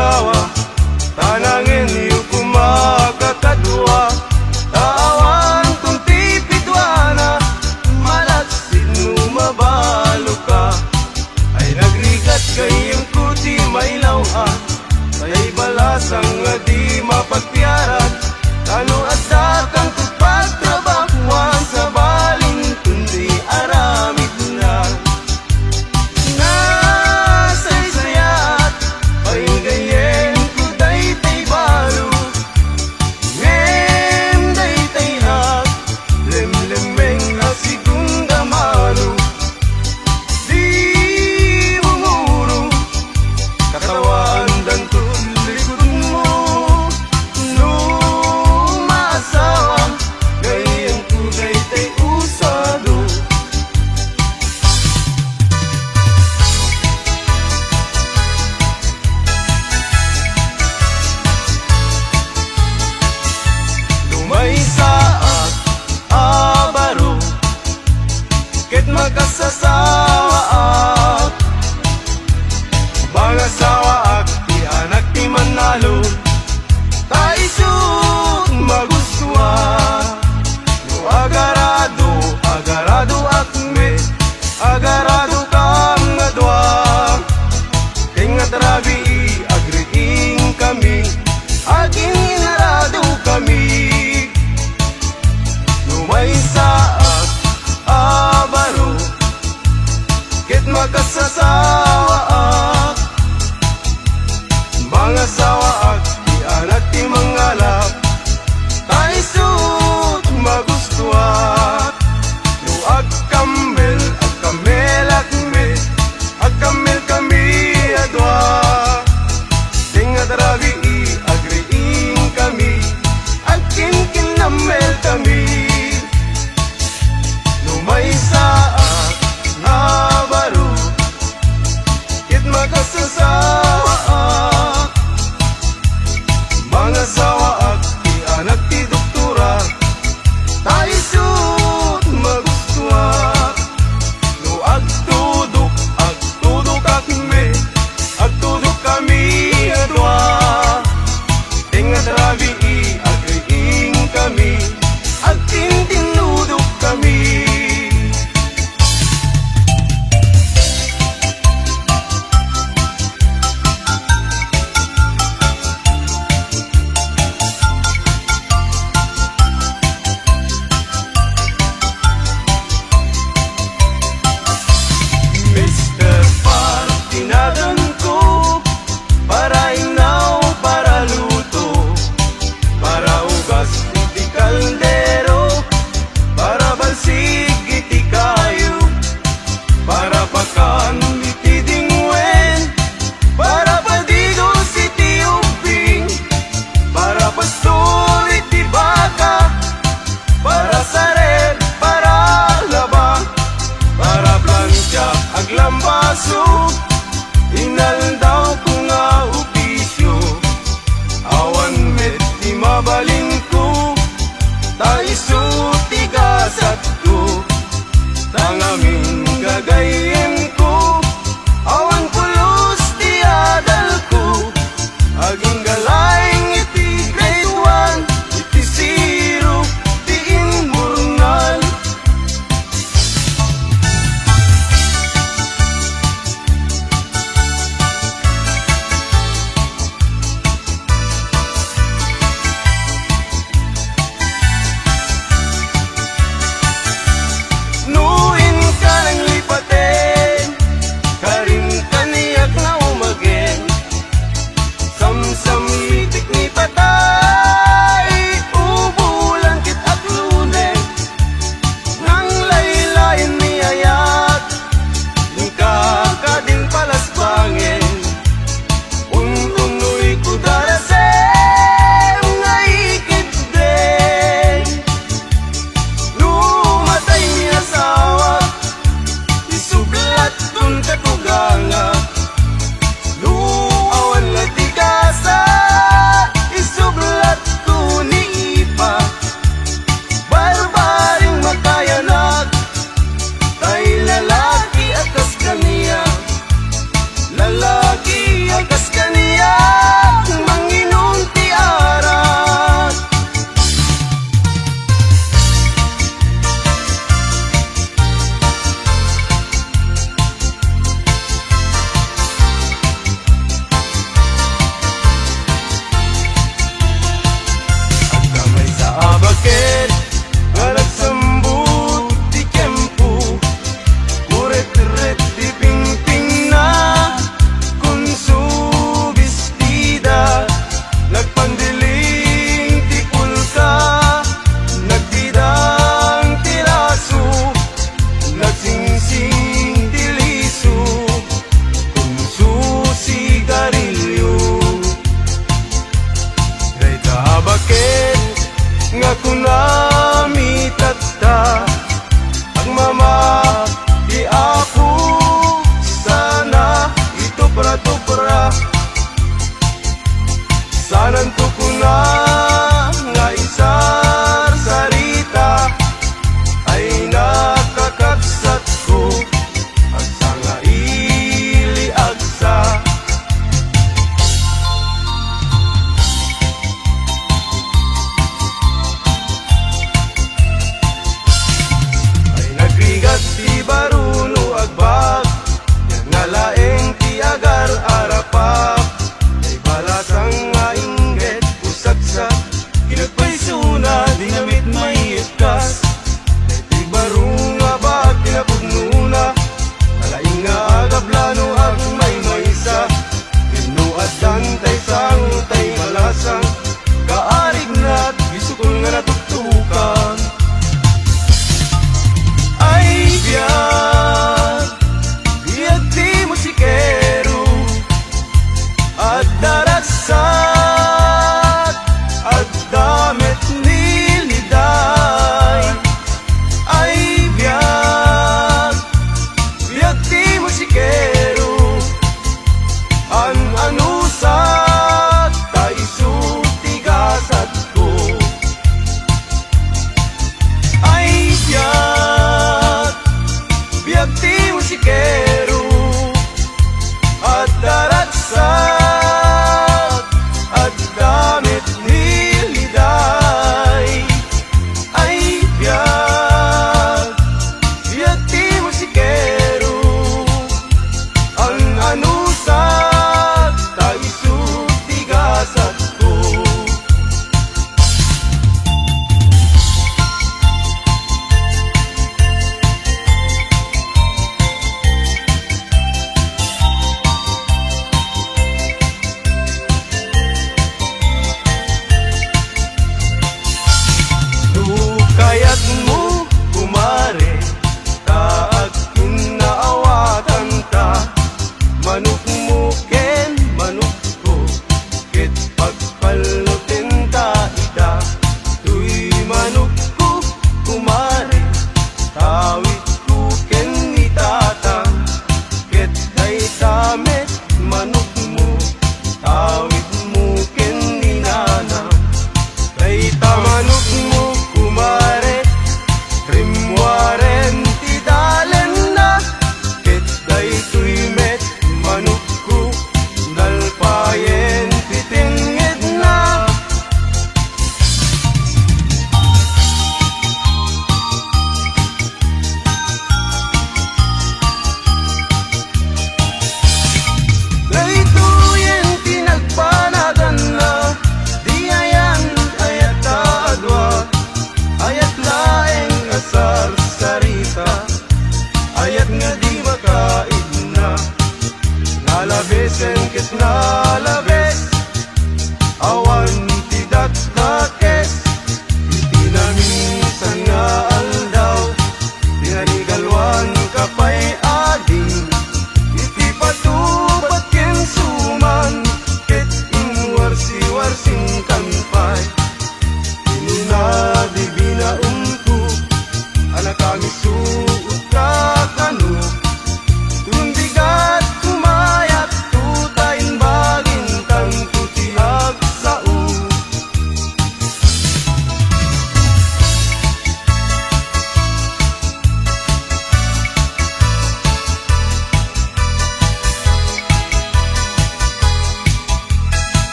asawa, tanangin niyo kumakakadwa. Tawan kung tipidwana, malaksin lumabalo ka. Ay nagrigat kayong kuti mailaw ay balasang nga di mapagpiaran. Tano at dakang pagtrabahuan sa baling kundi aramid na. Nasaysayat pahingayen ko daytay balo. Ngem daytay hak lemlemeng na sigunda malo. Di umuro katawan dan tulikod mo. Lumasawang gayon ko daytay usado. Lumaysa at abaro, ket magkasasawa at bangasawa at di anak ti manalo. Taisut magustuha, no agarado, agarado akme, agarado kam nga dua. Kay nga trabi agriing kami, aging inarado kami. Lumaysa at abaro, ket magkasasawa at bangasawa at di anak ti mangalap. Taisut magustuha, no agkambel agkamela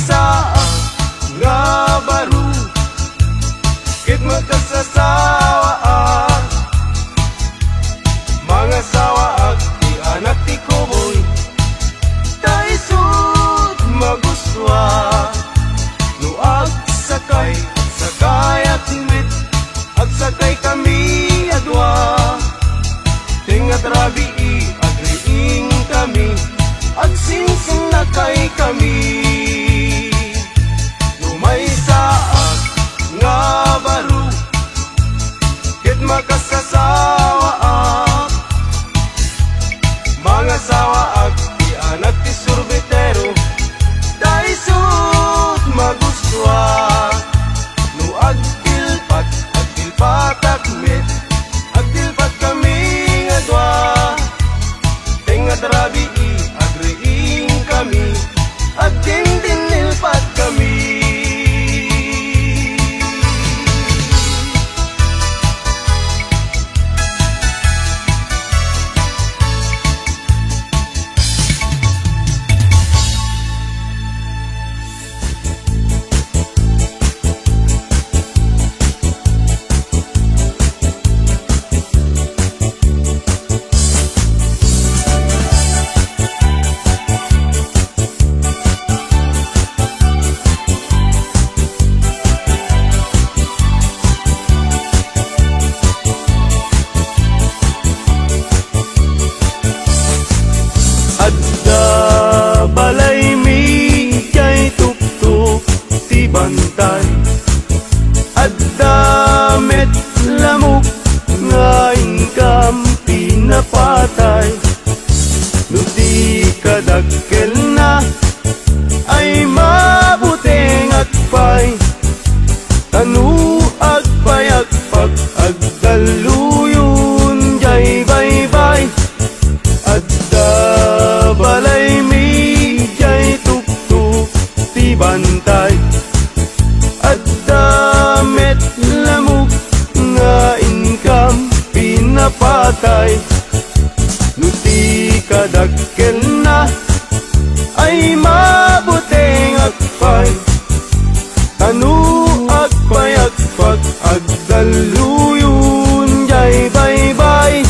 saang nga baro, ket magkasasawaag, mga sawaag ti anak ti kuboy, taisod maguswa, no agsakay at met, agsakay kami adwa, tingat rabii agriing kami, agsingsing na kay kami. Numay saag nga baro, ket makasasawaak, mga sawaak ti anak ti surbitero, daisut maguswa, no agtilpat akmet, agtilpat kami ngadwa, tingat rabii agriing kami, agdindinilpat kami. Balay mi kay tuktok ti bantay, adda met lamok nga ingkam pinapatay, no di kadakkel na ay mabuteng agpay, tanu agpayagpag agdaluyon jay baybay, adda balay mi bantay, adda met lamok nga income pinapatay, nuti kadakkel na ay mabuteng agpay, tanu agpayagpag agdaluyon jay baybay.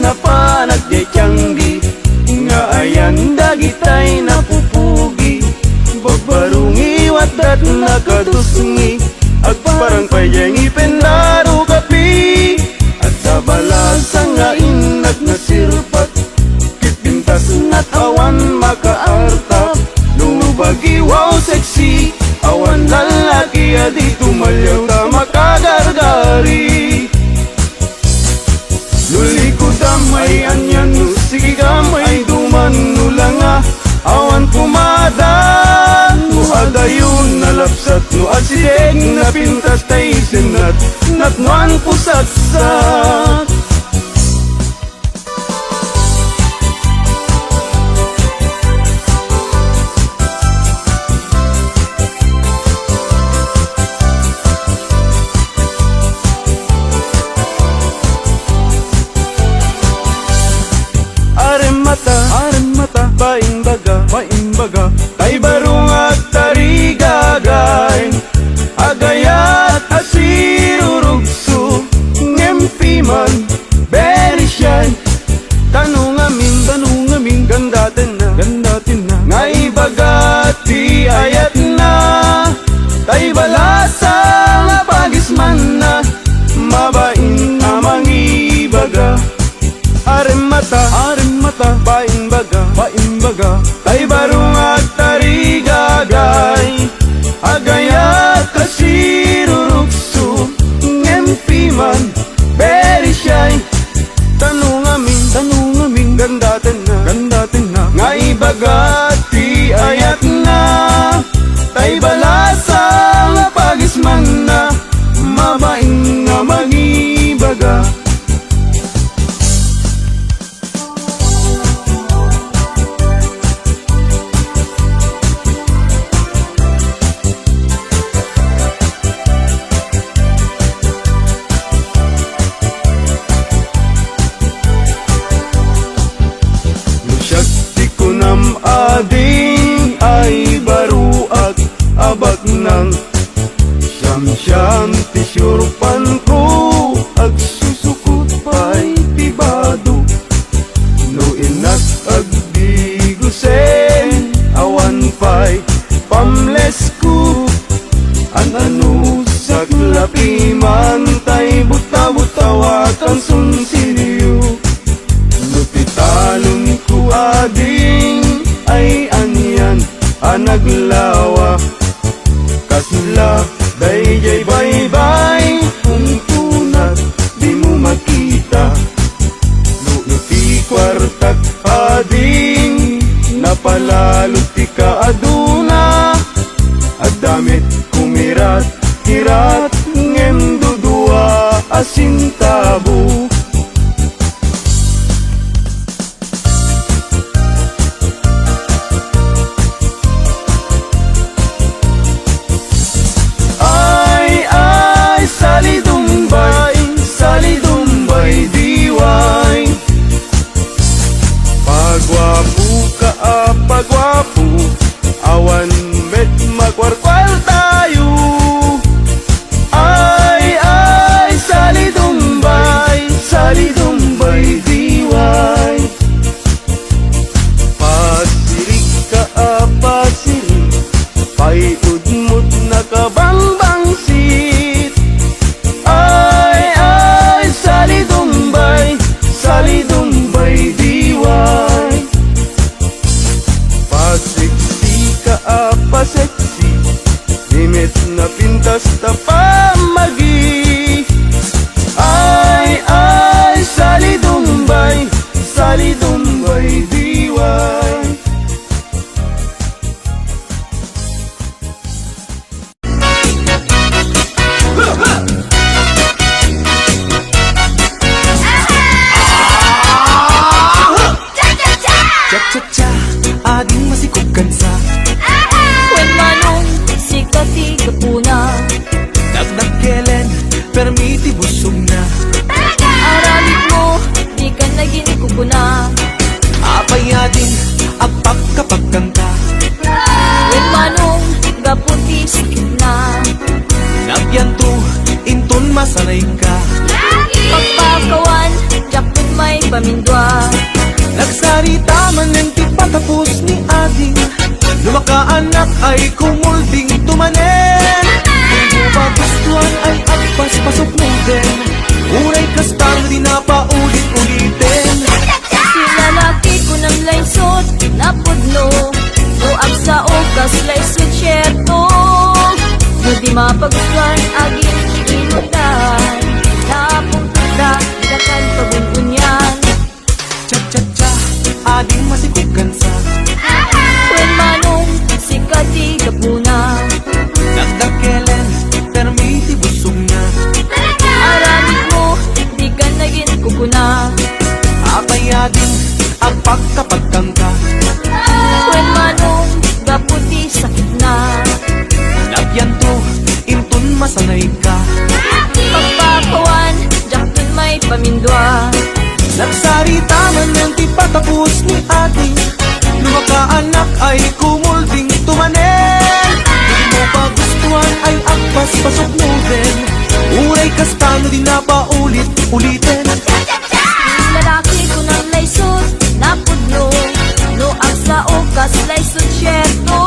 Napanagdetyanggi nga ayan dagitay napupugi, bagbarungi watdat nakadusungi, agparang payengi penlaro kapi, at sa balasang nga inag nasirpat, kitpintas nat awan makaartap, lumubagi wow sexy, awan lalaki adi tumalyaw ta makagargari. Luli ko damay anyan no sige gamay duman no langa, awan pumadan no adayon nalapsat no asideg na pintas tay senat natnuan pusatsat. Aremata, baimbaga, tay barong at tarigagay, agayat asirurugso, ngempiman, very shy, tanong amin, gandatin na, ngay bagati ayat na, tay balasa nga pagisman na, mabain amang ibaga. Aremata, baimbaga, tay barong at tarigagay, agayat asirurugso, ngempiman, very shy, tanong amin, gandatin na, ngay bagati ayat na, tay balasa nga pagisman na, mabain nga magibaga. abak ng siyam-siyam tisyurpan ko ag susukot pa'y tibado no inas ag bigusen awan pa'y pamles ko an ano sa klapi man tay buta-butawakan sunsilyo no titalon ko ading ay anyan anaglawa kasla dayjay bye-bye kung tunat di mo makita no iti kwartak ading napalalot ti ka aduna at damit kumirat kirat ngem dudua asintabo pagwapo awan met magwarkwal tayo ay salidumbay diway pasirik ka pasirik paiudmut na kabangbangsit ay salidumbay diway pasiksi ka paseksi limit na pintas ta pamagi ay salidumbay diway Cha-cha-cha, ading masikog kansa When manong sikati kapuna Dagdag kelen, permiti busog na Aramid mo, di ka naging kukuna Apay ading, agpak kapag kanta When manong gaputi sikit na Nagyanto, inton masanay ka Pagpakawan, jakot may pamindwa Nagsarita man ng tipatapos ni ading Lumakaanak ay kumulding tumanen Kung magustuhan ay agpas pasok mo din Uray kastang di na paulit-ulitin Silalaki ko ng laysot, napudno Buag sa okas, laysot syerto No di mapagustuhan, aging inutan Napunta, dakan pagungunyan Cha-cha-cha, ading masikog kansa When manong sikati kapuna Dagdag kelen, permiti busog na Aramid mo, di ka naging kukuna Apay ading, agpak kapag kanta When manong gaputi sakit na Nagyanto, inton masanay ka Pagpakawan, jakton may pamindwa Nagsarita man ng tipatapos ni ating Lumakaanak ay kumulding tumanen Hindi mo pagustuhan ay agpas pasok mo din Uray kastano di na paulit-ulitin Lalaki ko ng laysot, napudno No ang sa okas, laysot syerto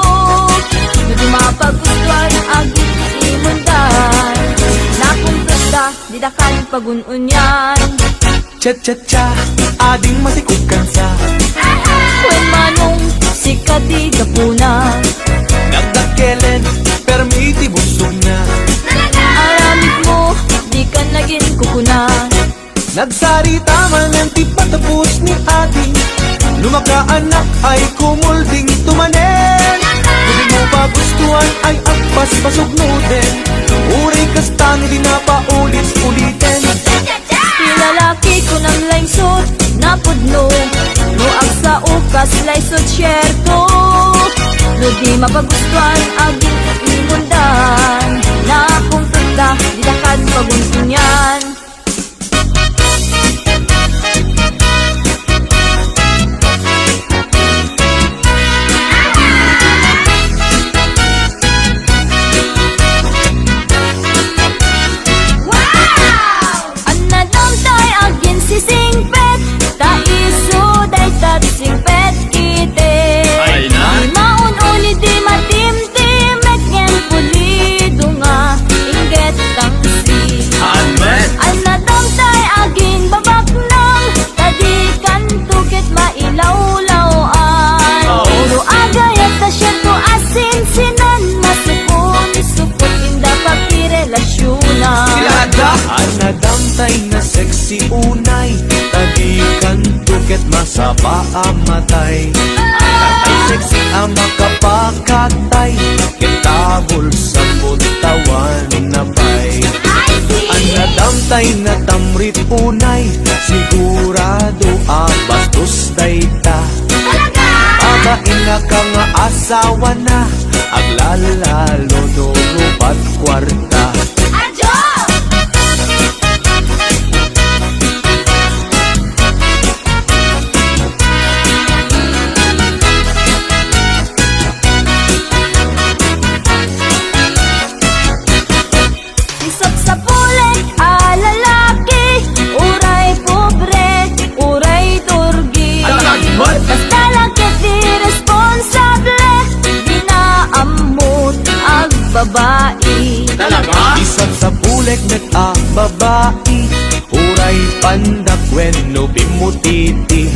No di mapagustuhan, agit imundan Nakumprasta, di dakan pagununyan Cha-cha-cha, ading masikog kansa When manong sikati kapuna Dagdag kelen, permiti busog na Aramid mo, di ka naging kukuna Nagsarita man ng tipatapos ni ating Lumakaanak ay kumulding tumanen Hindi mo pagustuhan ay agpas pasog mo din Uray kastano di na paulit-ulitin Lalaki ko ng laysot, napudno No ang sa ukas, laysot syerto No di mapagustuhan, aging imundan Nakumprenta, di dakan paguntunyan si unay, tagikan tuket masaba amatay. Tatay sexy ang makapakatay, kitabol sa puntawan na bay. Ang nadamtay na tamrit unay, sigurado bastos dayta. Pabain na ka nga asawa na, aglalalo nurupat kwarta. Isap sa pulet, lalaki, uray pobre, uray turgi. Basta lang di responsable, di naamot ang babae. Isang sa bulek babae, uray pandak wenno bimutiti.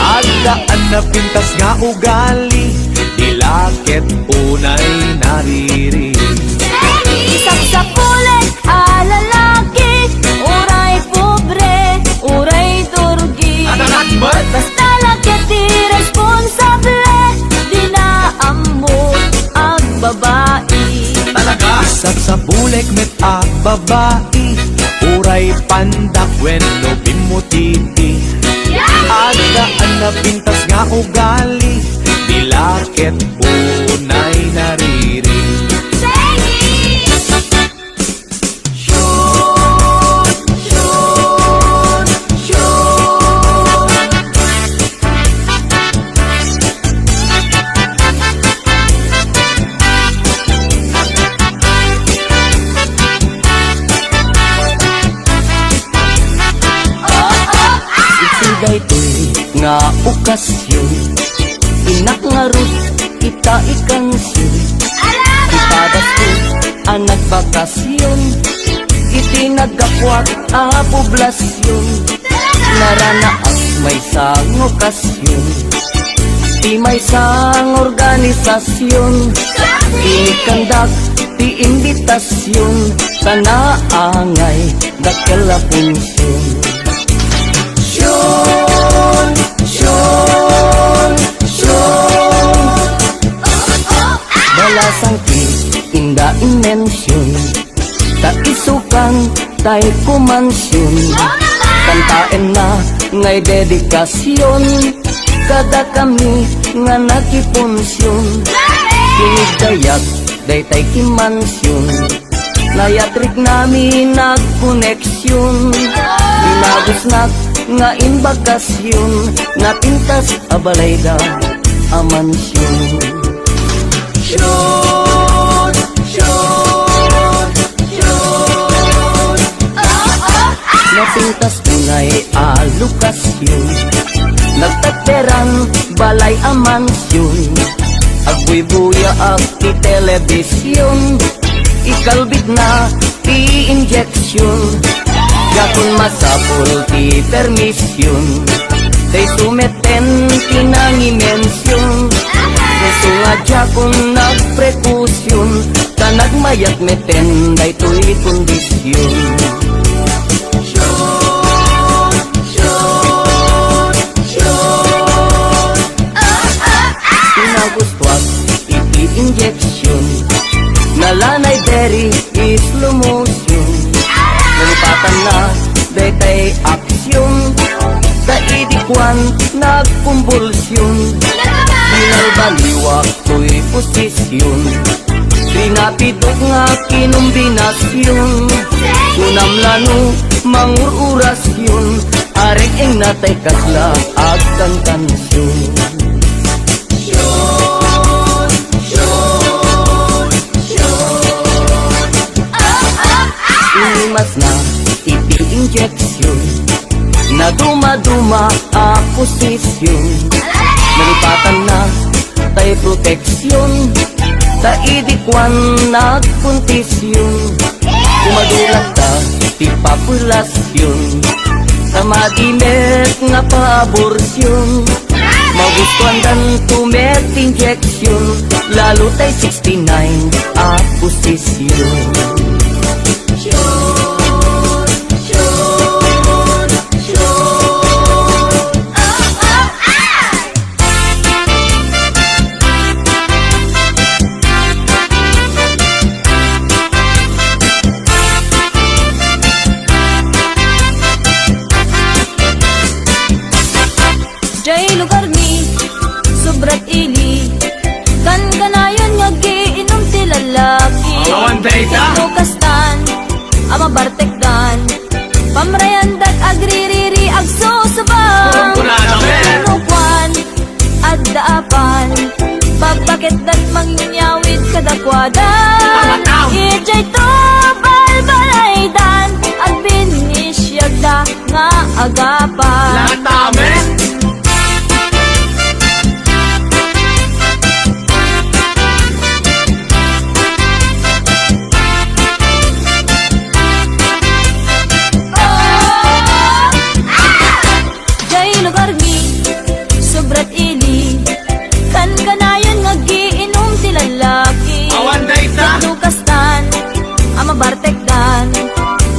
Agdaan na pintas nga ugali, dilakit unay nariri. Isap sa pulet, lalaki, uray pobre, uray turgi. Basta lang di responsable, di naamot ang babae. Isang sa bulek babae, uray pandak wenno bimutiti. Agdaan na pintas nga ugali, dilakit unay nariri. Daytoy nga okasyon, inak nga rut kita ikansyon. Ipadas ko ang nagbakasyon, itinagakwat ang poblasyon. Naranaas may sang okasyon, ti may sang organisasyon. Inikandak ti imbitasyon, tanaangay dakela punsyon. Balasang ti inda inmensyon, ta isukan tay kumansyon. Kantaen na ngay dedikasyon, kada kami nga nakipunsyon. Kinigdayak day tay kimansyon, nayatrik nami nagkoneksyon. Binagusnak nga imbakasyon, napintas abalayda amansyon. Napintas tunay alokasyon, nagtateran balay amansyon. Agwibuya ak ti telebisyon, ikalbit na ti injeksyon. Yakon masapul ti permisyon, day sumeten tinangimensyon. Gusto nga jakon nagprekusyon, kanagmayat meten day tuy kondisyon. Pinagustuat iti injeksyon, nalanay deri slow motion. Nalipatan na detay aksyon, daidikwan nagkumbulsyon. Binalbaliwak to'y posisyon, pinapidok nga kinumbinasyon. Kunamlano mangururasyon, arek eng natay kasla agkan kansyon. Inimas na iti injeksyon, na duma-duma a posisyon. Nalipatan na tay proteksyon, taidikwan nagpuntisyon. Kumadulat ka ti populasyon, sa madimet nga pa-aborsyon. Magustuhan dan tumet injeksyon, lalo tay 69 a posisyon. Tinukastan, ama bartekdan, pamrayandag agririri agsusubang. Tinukwan, at daapan, babakit dat mangyawid kadakwadan. Ijay to balbalaydan, at binisyagda nga agapan. Jay lugar mi, sobrat ili, kan kanayon ngagiinom ti lalaki. Tinukastan, ama bartekdan,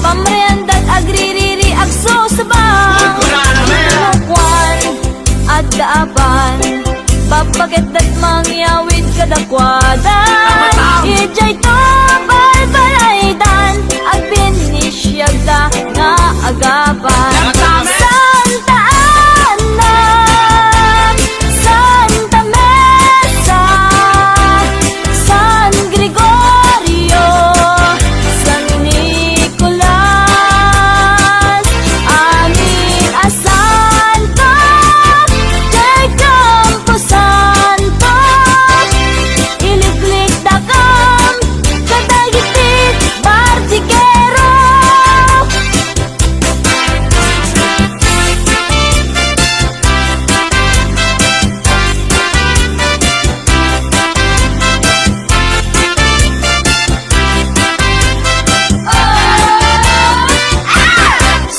pamreandag agririri agsusubang. Tinukwan, at daapan, babagit dat mangyawid kadakwadan. Ijay to balbalaydan, ag binisyagda nga agapan. Santa Ana, Santa Mesa, San Gregorio, San Nicolas, amin a santo, jay Campo Santo, iliglig dakam, kadagitit Bartigero.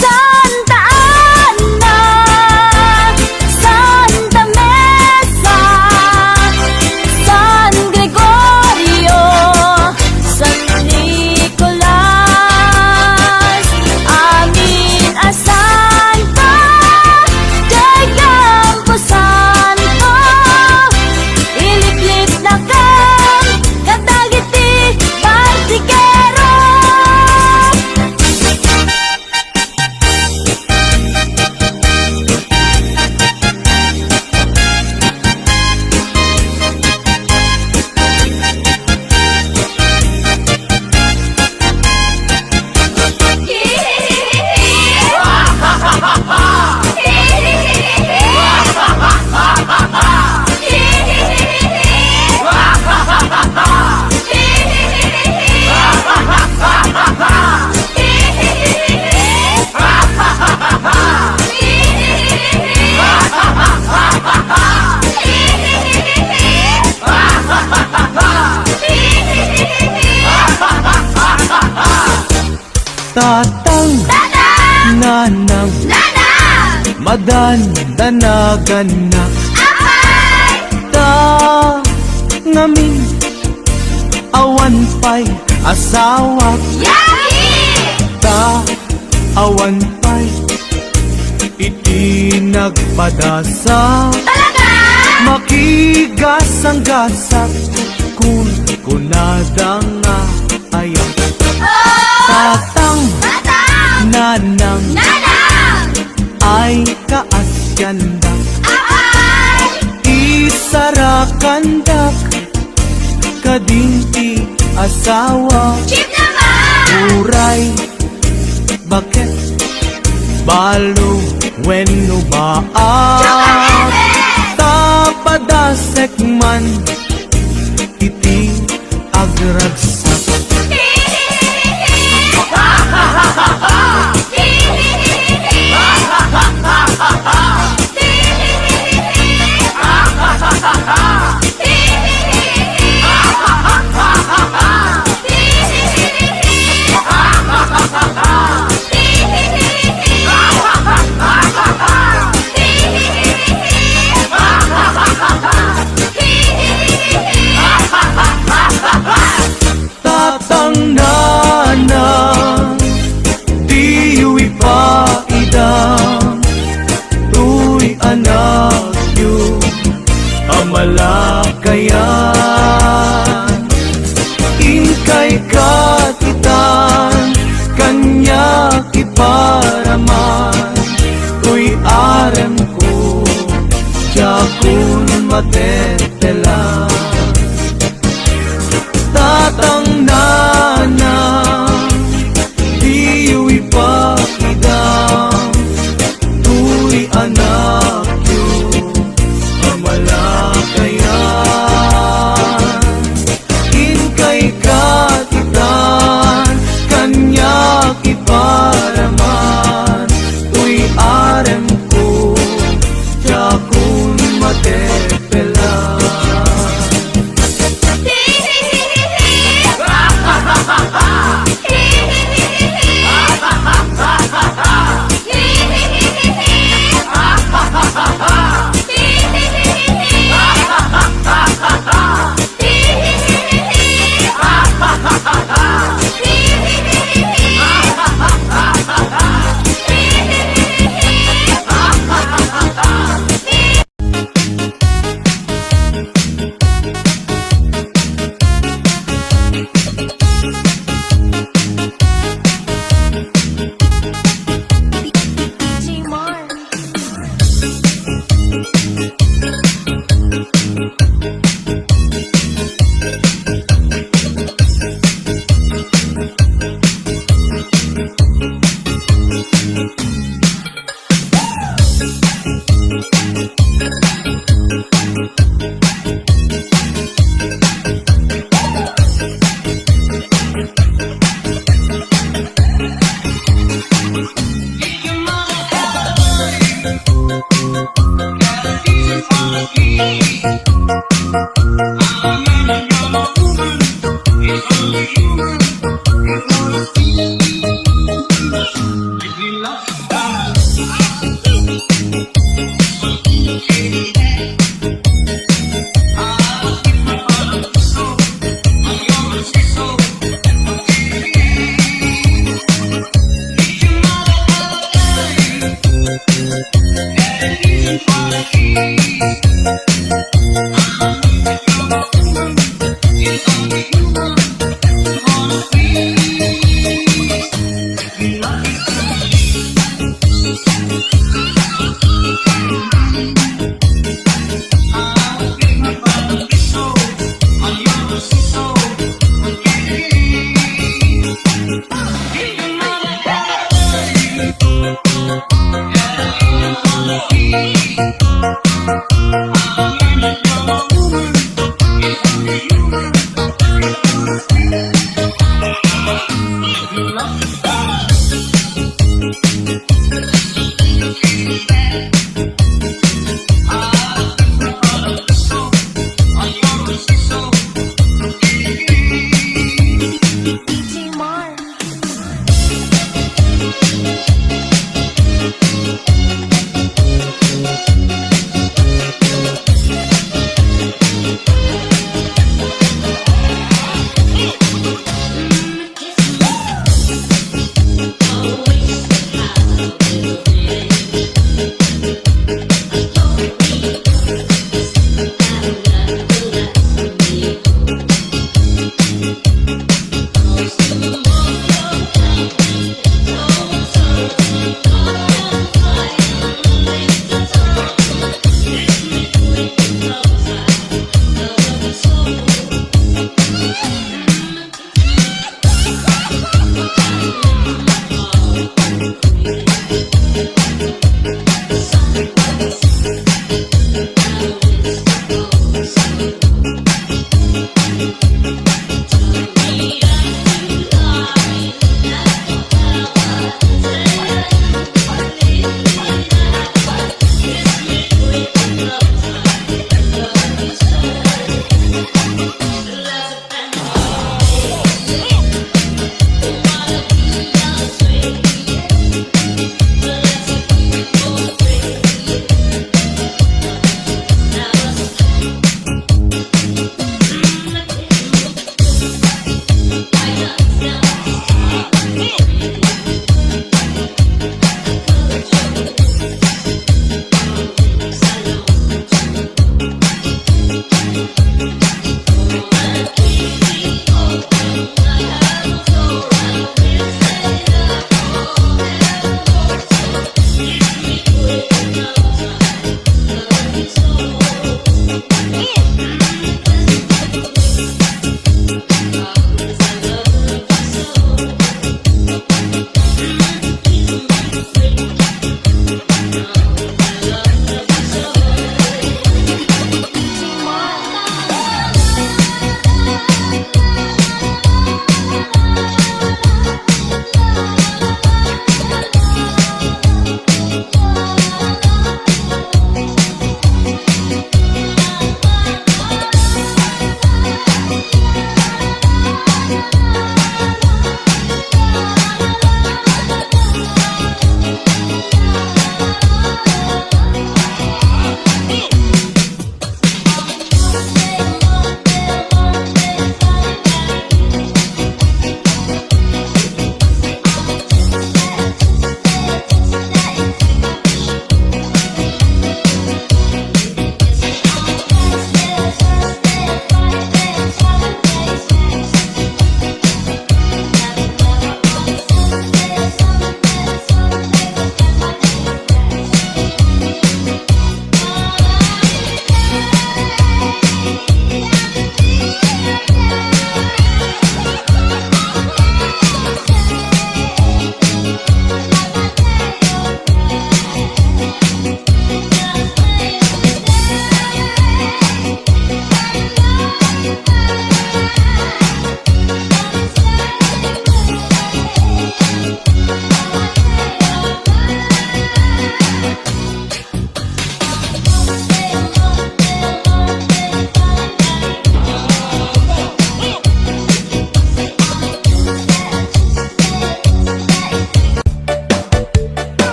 Santa Ana, Santa Mesa, San Gregorio, San Nicolas, amin a santo, jay Campo Santo, iliklik na kam, kadagiti Bartigero. Tatang, nanang, madandanagan na. Ta ngamin, awan pa'y asawa. Ta awan pa'y iti nagpadasa. Makigasang-gasak kung kunadang nga ayaw. Tatang, nanang, ay kaasyandak. Isarakandak, kadinti asawa. Uray, bakit balo wenno baan? Tapadasek man iti agragsak. Malakayan Inkay katitan Kanya kiparaman Uy arem ko Jakun matetela Tatang nan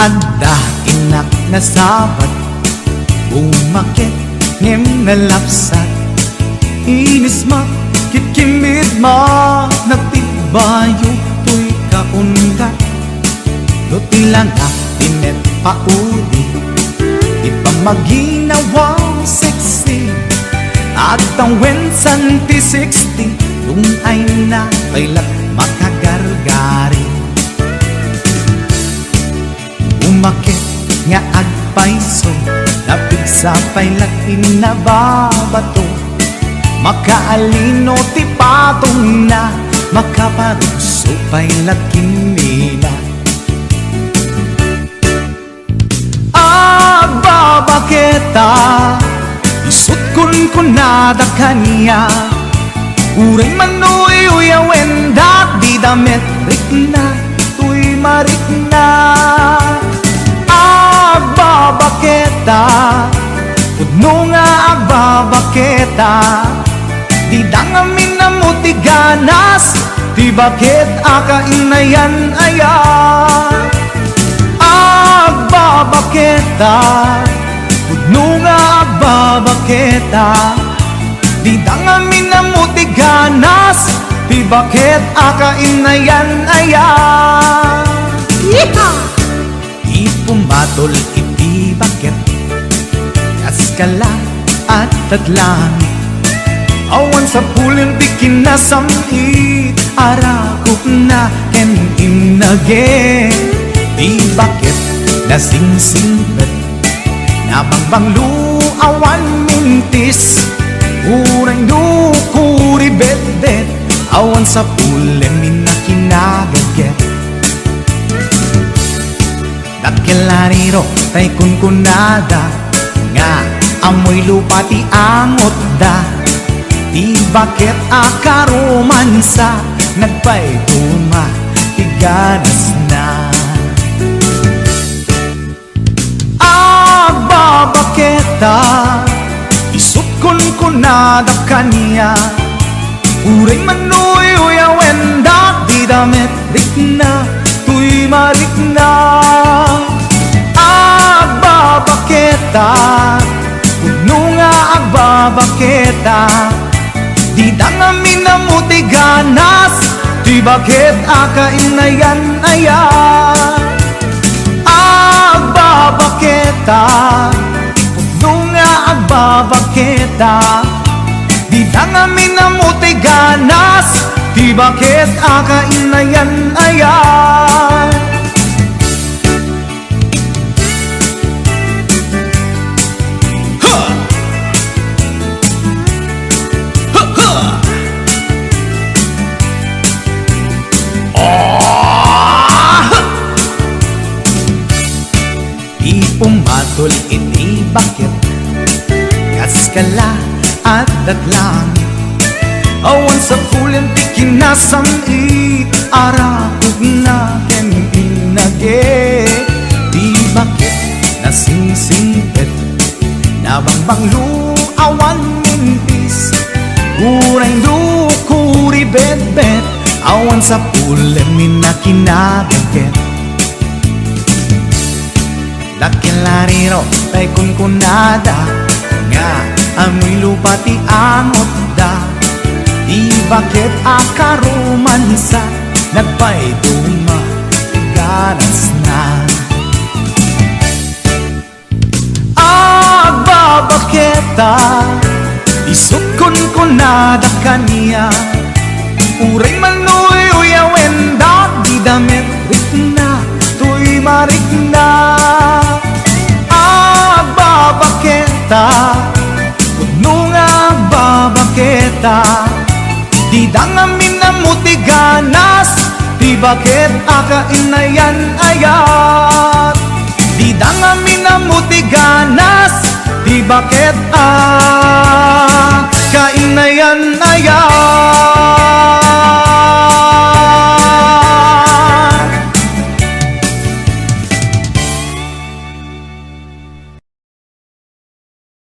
Anda inak na sabat, umakit ngem nalapsat. Inis makikimid ma, nagtibayo to'y kaundat. Luti lang tinet paudi, ipamaginawang sexy. At ang wensan ti 60, yung ay na kailat makagargari. Umakit nga agpaiso, napigsa pailat inababato. Makaalino ti patong na, makaparugso pailat kinila. Agbabaketa, isut kun nada kanya. Uray manuy uyawen dat di damit rikna, tuy marikna. Agbabaketa, pudno nga agbabaketa. Di dangamin na mo ti ganas, di bakit akainayan aya. Agbabaketa, pudno nga agbabaketa. Di dangamin na mo ti ganas, di bakit akainayan aya. Di pumatol iti bakit, kaskala at tadlangit. Awan sa pulim di kinasamit, arakok na ken inage. Di bakit nasingsingpet, nabangbanglu awan mintis. Uray no kuri bet-bet, awan sa pulim inakinagaget. Dakilariro tay kunkunada, nga amoy lupa ti angot da. Di bakit akaromansa, nagpaituma, tiganas na. Agbabaketa, isut kunkunada kanya. Uray manuy uyawen dat di damit rikna, tuy marikna. Agbabaketa, pudno nga agbabaketa. Di dangamin na mo ti ganas, di bakit akainayan aya. Agbabaketa, pudno nga agbabaketa. Di dangamin na mo ti ganas, di bakit akainayan aya. Pumatol iti bakit, kaskala at datlangit. Awan sa pulim ti kinasamit, arakog na ken inage. Di bakit nasingsingpet, nabangbanglu awan mintis. Uray do kuri bet-bet, awan sa pulim inakinagaget. Dakilariro tay kunkunada, nga amoy lupa ti angot da. Di bakit akaromansa, nagpaituma, ganas na. Agbabaketa, isut kunkunada kanya. Uray manuy uyawen dat di damit rikna, tuy marikna. Agbabaketa, pudno nga agbabaketa. Di dangamin na mo ti ganas, di bakit akainayan ayat. Di dangamin na mo ti ganas, di bakit akainayan ayat.